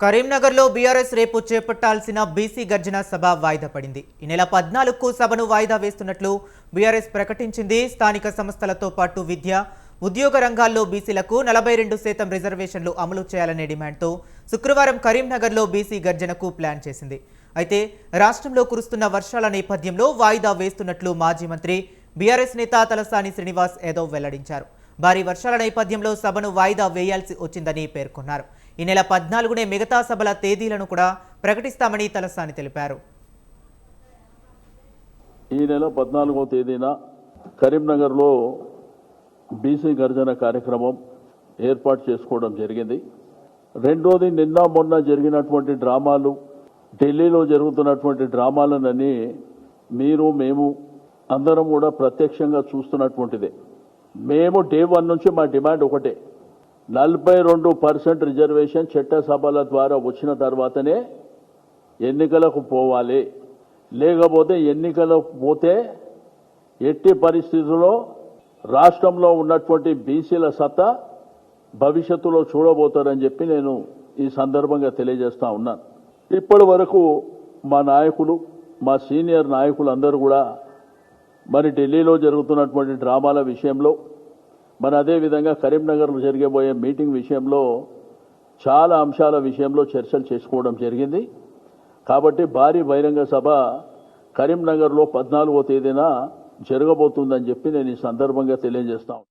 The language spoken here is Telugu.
కరీంనగర్లో బీఆర్ఎస్ రేపు చేపట్టాల్సిన బీసీ గర్జన సభ వాయిదా పడింది. ఈ నెల 14కు సభను వాయిదా వేస్తున్నట్లు బీఆర్ఎస్ ప్రకటించింది. స్థానిక సంస్థలతో పాటు విద్య, ఉద్యోగ రంగాల్లో బీసీలకు 42% రిజర్వేషన్లు అమలు చేయాలనే డిమాండ్తో శుక్రవారం కరీంనగర్లో బీసీ గర్జనకు ప్లాన్ చేసింది. అయితే రాష్ట్రంలో కురుస్తున్న వర్షాల నేపథ్యంలో వాయిదా వేస్తున్నట్లు మాజీ మంత్రి బీఆర్ఎస్ నేత తలసాని శ్రీనివాస్ యాదవ్ వెల్లడించారు. భారీ వర్షాల నేపథ్యంలో సభను వాయిదా వేయాల్సి వచ్చిందని పేర్కొన్నారు. ఈ నెల 14నే మిగతా సభల తేదీలను కూడా ప్రకటిస్తామని తలసాని తెలిపారు. ఈ నెల 14వ తేదీన కరీంనగర్లో బీసీ గర్జన కార్యక్రమం ఏర్పాటు చేసుకోవడం జరిగింది. రెండోది, నిన్న మొన్న జరిగినటువంటి డ్రామాలు, ఢిల్లీలో జరుగుతున్నటువంటి డ్రామాలనని మేము అందరం కూడా ప్రత్యక్షంగా చూస్తున్నటువంటిదే. మేము డే 1 నుంచి మా డిమాండ్ ఒకటే, 42% రిజర్వేషన్ చట్టసభల ద్వారా వచ్చిన తర్వాతనే ఎన్నికలకు పోవాలి. లేకపోతే ఎన్నికలకు పోతే ఎట్టి పరిస్థితుల్లో రాష్ట్రంలో ఉన్నటువంటి బీసీల సత్తా భవిష్యత్తులో చూడబోతారని చెప్పి నేను ఈ సందర్భంగా తెలియజేస్తా ఉన్నాను. ఇప్పటి వరకు మా నాయకులు, మా సీనియర్ నాయకులు అందరూ కూడా మరి ఢిల్లీలో జరుగుతున్నటువంటి డ్రామాల విషయంలో, మరి అదేవిధంగా కరీంనగర్లో జరిగబోయే మీటింగ్ విషయంలో చాలా అంశాల విషయంలో చర్చలు చేసుకోవడం జరిగింది. కాబట్టి భారీ బహిరంగ సభ కరీంనగర్లో 14వ తేదీన జరగబోతుందని చెప్పి నేను ఈ సందర్భంగా తెలియజేస్తాను.